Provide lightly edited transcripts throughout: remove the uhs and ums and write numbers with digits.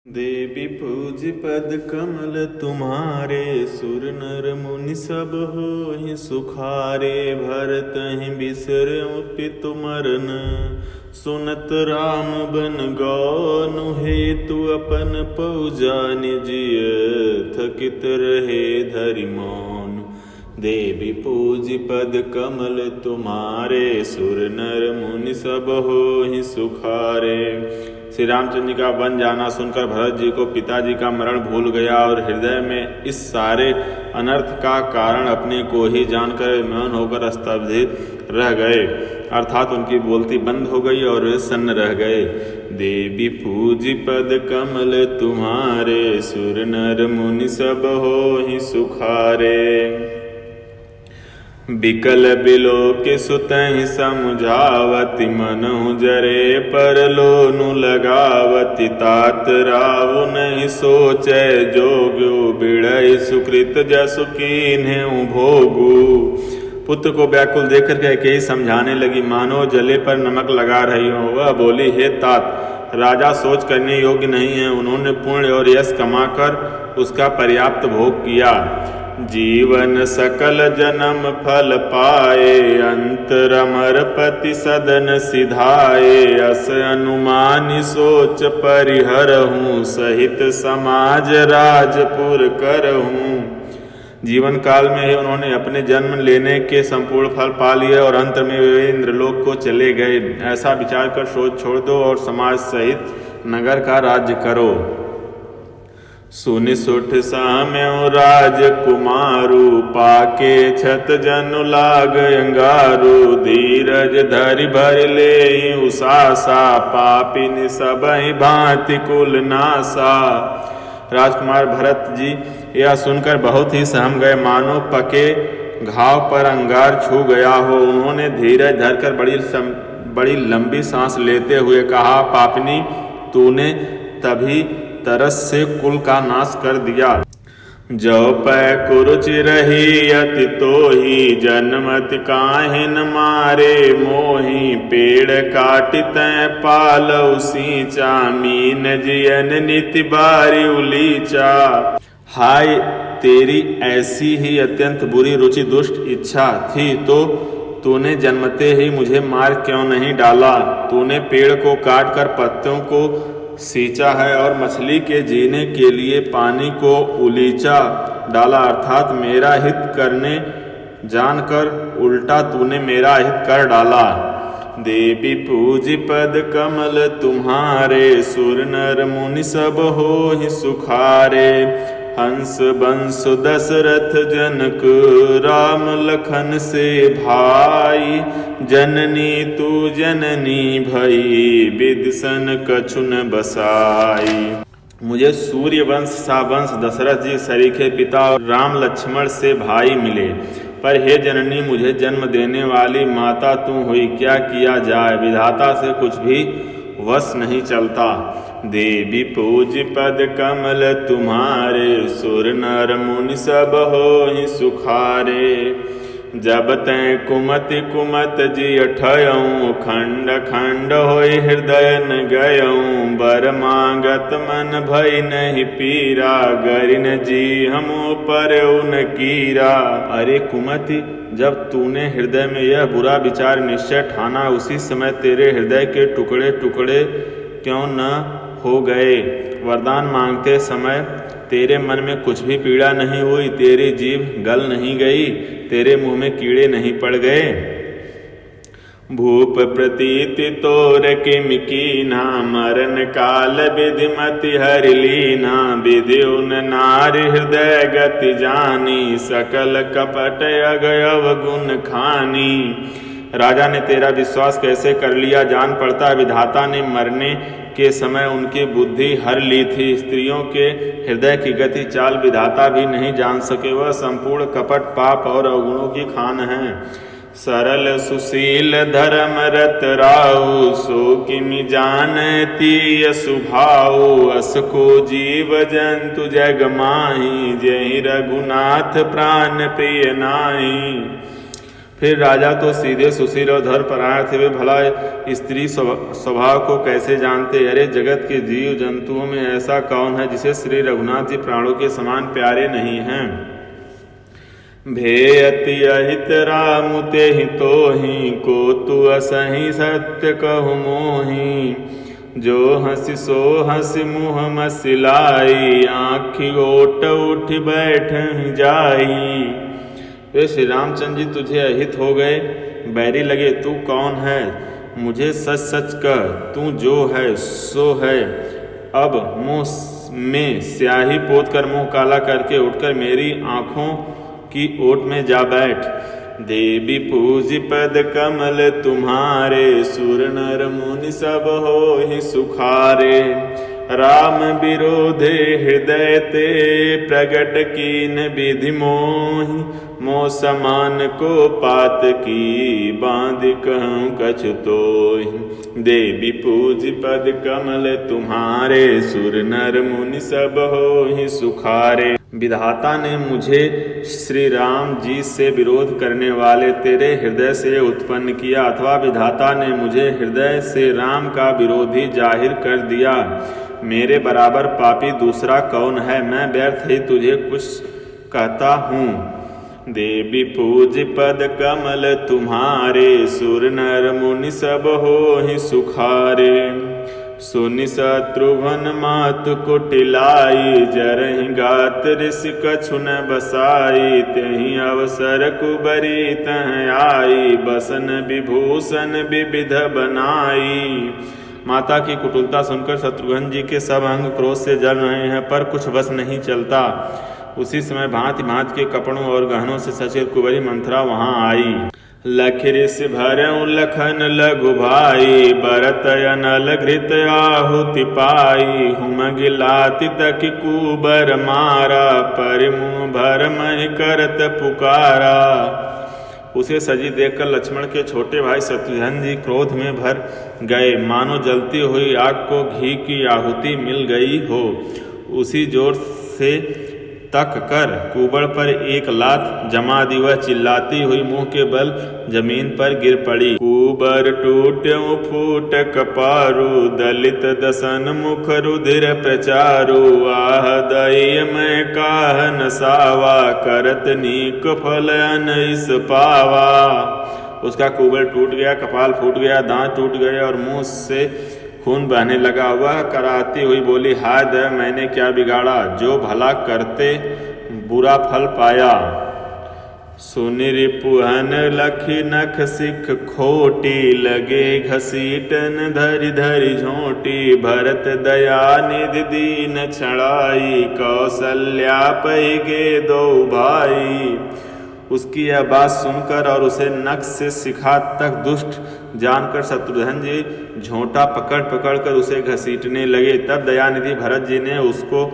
देवी पूज पद कमल तुम्हारे, सुर नर मुनि सब होहि सुखारे। भरत ही बिसरउ पितु मरन, सुनत राम बन गौनु हेतु। अपन पौजा निजिय थकित रहे धरि मौन। देवी पूज पद कमल तुम्हारे, सुर नर मुनि सब होहि सुखारे। श्री रामचंद्र जी का वन जाना सुनकर भरत जी को पिताजी का मरण भूल गया और हृदय में इस सारे अनर्थ का कारण अपने को ही जानकर मौन होकर स्तब्धित रह गए, अर्थात उनकी बोलती बंद हो गई और वे सन्न रह गए। देवी पूज पद कमल तुम्हारे, सुर नर मुनि सब होहि सुखारे। बिकल बिलोक सुतहि समझावति, मनहु जरे पर लोनु लगावति। तात रावु नहीं सोचै जोग्यो, बिड़हि सुकृत जसु कीन्हु भोगु। पुत्र को व्याकुल देखकर कैकेयी समझाने लगी, मानो जले पर नमक लगा रही हो। वह बोली, हे तात, राजा सोच करने योग्य नहीं है। उन्होंने पुण्य और यश कमाकर उसका पर्याप्त भोग किया। जीवन सकल जन्म फल पाए, अंतर अमरपति सदन सिधाए। अस अनुमानि सोच परिहरहूँ, सहित समाज राजपुर करहूँ। जीवन काल में ही उन्होंने अपने जन्म लेने के संपूर्ण फल पा लिए और अंत में वे इंद्रलोक को चले गए। ऐसा विचार कर सोच छोड़ दो और समाज सहित नगर का राज्य करो। सुनि सुठ साम्यउ राजकुमारु, पाके छत जनु लाग अंगारु। धीरज धरि भरि लेहि उसासा, पापिन सबहि भांति कुल नासा। राजकुमार भरत जी यह सुनकर बहुत ही सहम गए, मानो पके घाव पर अंगार छू गया हो। उन्होंने धीरज धरकर बड़ी लंबी सांस लेते हुए कहा, पापिनी, तूने तभी तरस से कुल का नाश कर दिया। जो पै कुरुचि रही अति तोहि, जन्मति काहे न मारे मोहि। पेड़ काटितै पालउ सींचा, मीन जियन निति बारी उलीचा। हाय, तेरी ऐसी ही अत्यंत बुरी रुचि दुष्ट इच्छा थी तो तूने जन्मते ही मुझे मार क्यों नहीं डाला। तूने पेड़ को काट कर पत्तों को सींचा है और मछली के जीने के लिए पानी को उलीचा डाला, अर्थात मेरा हित करने जानकर उल्टा तूने मेरा हित कर डाला। देवी पूज पद कमल तुम्हारे, सुर नर मुनि सब होहि सुखारे। हंस बंस दशरथ जनक, राम लखन से भाई। जननी तू जननी भई, विदिशन कछु न बसाई। मुझे सूर्य वंश सा वंश दशरथ जी सरीखे पिता और राम लक्ष्मण से भाई मिले, पर हे जननी, मुझे जन्म देने वाली माता तू हुई। क्या किया जाए, विधाता से कुछ भी वश नहीं चलता। देवी पूज पद कमल तुम्हारे, सुर नर मुनि सब होहि सुखारे। जब तै कुमति कुमत जिय ठयऊँ, खंड खंड होई हृदय न गयऊँ। बर मांगत मन भई नहीं पीरा, गरिन जी हमो परऊ न कीरा। अरे कुमति, जब तूने हृदय में यह बुरा विचार निश्चय ठाना, उसी समय तेरे हृदय के टुकड़े टुकड़े क्यों न हो गए। वरदान मांगते समय तेरे मन में कुछ भी पीड़ा नहीं हुई, तेरी जीभ गल नहीं गई, तेरे मुंह में कीड़े नहीं पड़ गए। भूप प्रतीति तोर किम कीन्हा, मरण काल विधिमति हरि लीन्हा। विधि उन नारि हृदय गति जानी, सकल कपट अगयव गुण खानी। राजा ने तेरा विश्वास कैसे कर लिया जान पड़ता। विधाता ने मरने के समय उनकी बुद्धि हर ली थी। स्त्रियों के हृदय की गति चाल विधाता भी नहीं जान सके। वह संपूर्ण कपट पाप और अवगुणों की खान है। सरल सुशील धर्म रत राहु, सो किमि जानती सुभाऊ। अस को जीव जंतु जग माही, जहि रघुनाथ प्राण प्रिय नाहि। फिर राजा तो सीधे सुशील और धर्मपरायण थे, वे भला स्त्री स्वभाव को कैसे जानते। अरे जगत के जीव जंतुओं में ऐसा कौन है जिसे श्री रघुनाथ जी प्राणों के समान प्यारे नहीं हैं। भेयति अहित राम तेहि तोहि, को तु असहि सत्य कहु मोहि। जो हंसि सो हंसि मुँह मसिलाई, आँखि ओट उठ बैठ जाई। वे श्री रामचंद्र जी तुझे अहित हो गए, बैरी लगे, तू कौन है? मुझे सच सच कह, तू जो है सो है। अब मुँह में स्याही पोत कर मुँह काला करके उठकर मेरी आँखों की ओट में जा बैठ। देवी पूज पद कमल तुम्हारे, सुर नर मुनि सब होहि सुखारे। राम विरोधे हृदय ते, प्रगट कीन विधि मोहि। मोह समान को पात की, बांध कहूँ कछु तोहि। देवी पूज पद कमल तुम्हारे, सुर नर मुनि सब होहि सुखारे। विधाता ने मुझे श्री राम जी से विरोध करने वाले तेरे हृदय से उत्पन्न किया, अथवा विधाता ने मुझे हृदय से राम का विरोधी जाहिर कर दिया। मेरे बराबर पापी दूसरा कौन है? मैं व्यर्थ ही तुझे कुछ कहता हूँ। देवी पूज पद कमल तुम्हारे, सुर नर मुनि सब होहि सुखारे। सुनि शत्रुघ्न मातु कुटिलाई, जरहि गात ऋषि कछु न बसाई। तेहि अवसर कुबरी तह आई, बसन विभूषण विविध बनाई। माता की कुटिलता सुनकर शत्रुघ्न जी के सब अंग क्रोध से जल रहे हैं, पर कुछ बस नहीं चलता। उसी समय भांति भांति के कपड़ों और गहनों से सचित कुंवरी मंथरा वहां आई। लख ऋषि भरऊ लखन लघु भाई, बरत अनल घृत आहुति पाई। हुमगिलाति तक कुबर मारा, परिमुह भर महि करत पुकारा। उसे सजी देखकर लक्ष्मण के छोटे भाई शत्रुघ्न जी क्रोध में भर गए, मानो जलती हुई आग को घी की आहुति मिल गई हो। उसी जोर से तक कर कुबड़ पर एक लात जमा दी, वह चिल्लाती हुई मुंह के बल जमीन पर गिर पड़ी। कुबर टूट्यों फूट कपारू, दलित दसन मुख रुधिर प्रचारू। आह दई मैं काह नसावा, करत नीक फल अनइस पावा। उसका कुबड़ टूट गया, कपाल फूट गया, दांत टूट गए और मुंह से खून बहने लगा। वह कराती हुई बोली, हाय दया, मैंने क्या बिगाड़ा? जो भला करते बुरा फल पाया। सुनि रिपुहन लखी नख सिख खोटी, लगे घसीटन धरि धरि झोटी। भरत दया निधि दीन छड़ाई, कौशल्या पैगे दो भाई। उसकी यह बात सुनकर और उसे नख से शिखा तक दुष्ट जानकर शत्रुघ्न जी झोंटा पकड़ पकड़ कर उसे घसीटने लगे। तब दयानिधि भरत जी ने उसको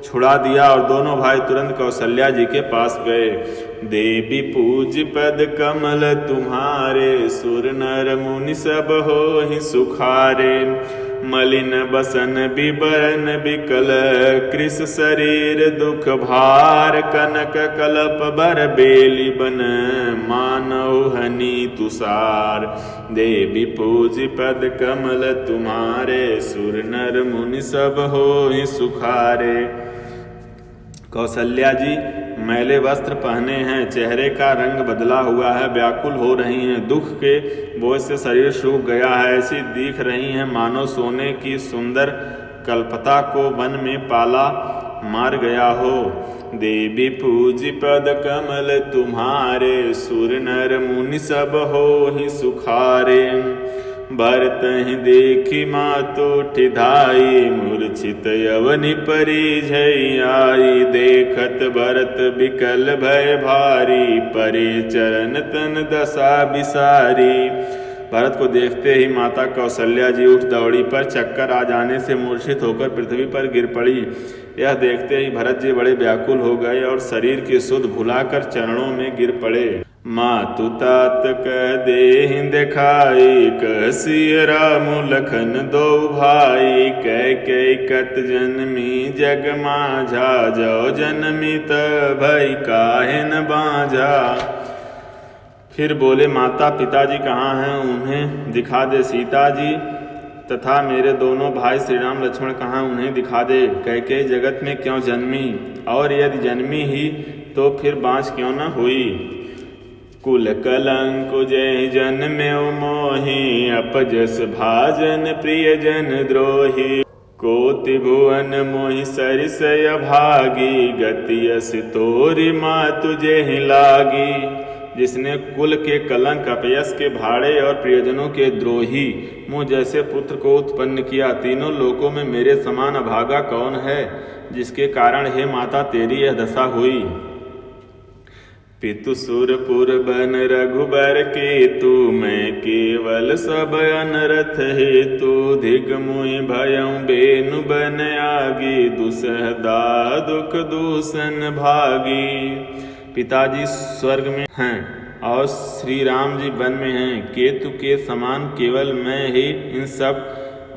छुड़ा दिया और दोनों भाई तुरंत कौशल्या जी के पास गए। देवी पूज पद कमल तुम्हारे, सुर नर मुनि सब होहि सुखारे। मलिन बसन बिबरन बिकल, कृस शरीर दुख भार। कनक कलप बर बेली बन, मानव हनि तुषार। देवी पूज पद कमल तुम्हारे, सुर नर मुनि सब होहि सुखारे। कौशल्या जी मैले वस्त्र पहने हैं, चेहरे का रंग बदला हुआ है, व्याकुल हो रही हैं, दुख के बोझ से शरीर सूख गया है, ऐसी दिख रही हैं मानो सोने की सुंदर कल्पता को वन में पाला मार गया हो। देवी पूज पद कमल तुम्हारे, सुर नर मुनि सब होहि सुखारे। भरतहि देखी मातु ठिधाई, मूर्छित यवनि परिझई आई। देखत भरत बिकल भय भारी, परे चरण तन दशा बिसारी। भरत को देखते ही माता कौशल्या जी उठ दौड़ी, पर चक्कर आ जाने से मूर्छित होकर पृथ्वी पर गिर पड़ी। यह देखते ही भरत जी बड़े व्याकुल हो गए और शरीर की सुध भुलाकर चरणों में गिर पड़े। मातु तात कह देहि दिखाई, कहसिय राम लखन दो भाई। कह कत जन्मी जग माझा, जो जन्मी त भई काहे न बाझा। फिर बोले, माता पिताजी कहाँ हैं, उन्हें दिखा दे। सीता जी तथा मेरे दोनों भाई श्री राम लक्ष्मण कहाँ, उन्हें दिखा दे। कैकेयी जगत में क्यों जन्मी, और यदि जन्मी ही तो फिर बाँझ क्यों न हुई। कुल कलंक जय जन्म्यो मोहि, अपजस भाजन प्रियजन द्रोही। कोटि भुवन मोहि सरिस अभागी, गति अस तोरि मातु जेहि लागी। जिसने कुल के कलंक, अपयस के भाड़े और प्रियजनों के द्रोही मुझ जैसे पुत्र को उत्पन्न किया। तीनों लोकों में मेरे समान अभागा कौन है, जिसके कारण हे माता तेरी यह दशा हुई। पितु सुरपुर बन रघुबर केतु, मैं केवल सब अनरथ हेतु। धिग मुहि भयउ बेनु बन आगी, दुसह दाह दुख दूषण भागी। पिताजी स्वर्ग में हैं और श्री राम जी वन में हैं। केतु के समान केवल मैं ही इन सब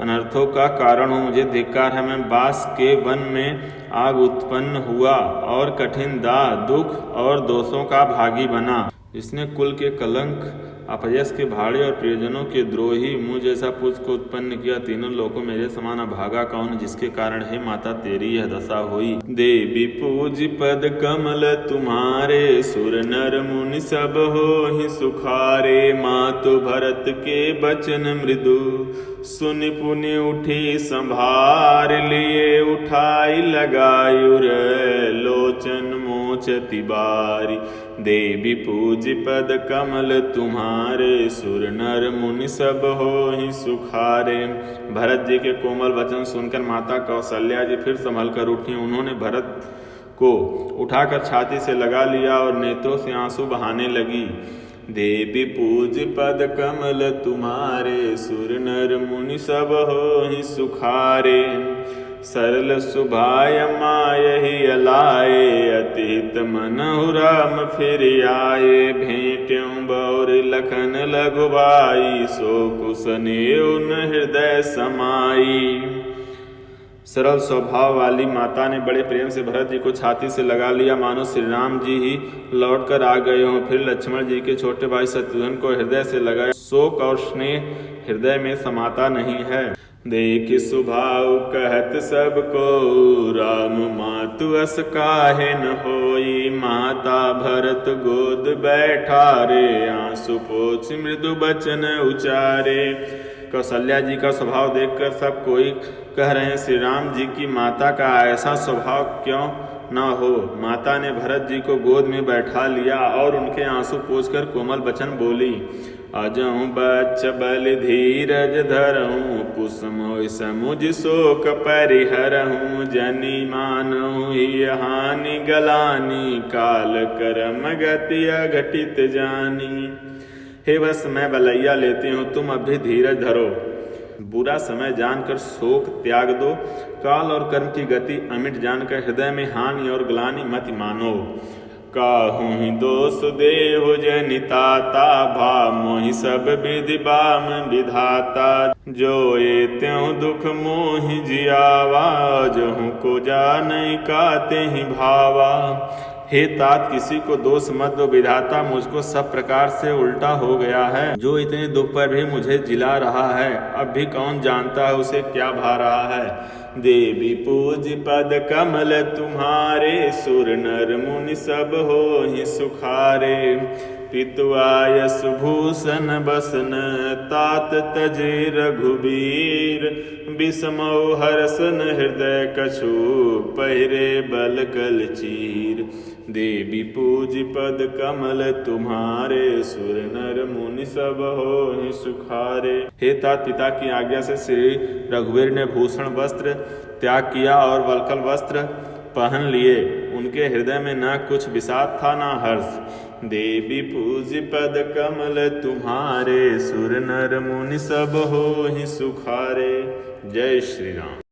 अनर्थों का कारण हूँ। मुझे धिक्कार है, मैं बास के वन में आग उत्पन्न हुआ और कठिन दाह दुख और दोषों का भागी बना। जिसने कुल के कलंक, अपयस के भाड़े और प्रियजनों के द्रोही मुझ जैसा पुत्र को उत्पन्न किया। तीनों लोकों मेरे समान अभागा कौन, जिसके कारण हे माता तेरी यह दशा हुई। देवी पूज पद कमल तुम्हारे, सुर नर मुनि सब होहि सुखारे। मातु भरत के बचन मृदु, सुनि पुनि उठी संभार लिए। उठाई लगायुर लोचन मोचति बारी। देवी पूज पद कमल तुम्हारे, सुर नर मुनि सब होहि सुखारे। भरत जी के कोमल वचन सुनकर माता कौशल्या जी फिर संभल कर उठी। उन्होंने भरत को उठाकर छाती से लगा लिया और नेत्रों से आंसू बहाने लगी। देवी पूज पद कमल तुम्हारे, सुर नर मुनि सब होहि सुखारे। सरल सुभाय मायहि अलाए, अतिहित मनहु राम फिर आए। भेंट्यों बौर लखन लघुबाई, सो कुसनेउ न हृदय समाई। सरल स्वभाव वाली माता ने बड़े प्रेम से भरत जी को छाती से लगा लिया, मानो श्री राम जी ही लौट कर आ गए हों। फिर लक्ष्मण जी के छोटे भाई शत्रुघ्न को हृदय से लगाया। शोक और स्नेह हृदय में समाता नहीं है। देख सुभाव कहत सबको, राम मातु अस काहे न होई। माता भरत गोद बैठारे, आंसू पोछ मृदु बचन उचारे। कौशल्या जी का स्वभाव देखकर सब कोई कह रहे हैं, श्री राम जी की माता का ऐसा स्वभाव क्यों न हो। माता ने भरत जी को गोद में बैठा लिया और उनके आंसू पोंछकर कोमल वचन बोली। अजहु बच्च बल धीरज धरहूँ, कुसुम समुझ शोक परिहरहूँ। जनि मानहु ही हानि गलानी, काल करम गति अघटित जानी। हे बस मैं बलैया लेती हूँ, तुम अब भी धीरज धरो। बुरा समय जानकर शोक त्याग दो। काल और कर्म की गति अमिट जानकर हृदय में हानि और ग्लानि मत मानो। काहू ही दोष देहु जनिताता, भा मोहि सब विधि बाम विधाता। जोए त्यों दुख मोहि जियावा, जहु को जानै काते ही भावा। हे तात, किसी को दोष मत दो, विधाता मुझको सब प्रकार से उल्टा हो गया है। जो इतने दुख पर भी मुझे जिला रहा है, अब भी कौन जानता है उसे क्या भा रहा है। देवी पूज पद कमल तुम्हारे, सुर नर मुनि सब होहि सुखारे। पितुआयस भूषण बसन, तात तजे रघुबीर। विषमौ हर्षन हृदय कछु, पहिरे बल कल चीर। देवी पूज पद कमल तुम्हारे, सुर नर मुनि सब होहि सुखारे। हे तात, पिता की आज्ञा से श्री रघुवीर ने भूषण वस्त्र त्याग किया और वल्कल वस्त्र पहन लिए। उनके हृदय में न कुछ विषाद था न हर्ष। देवी पूज पद कमल तुम्हारे, सुर नर मुनि सब होहि सुखारे। जय श्री राम।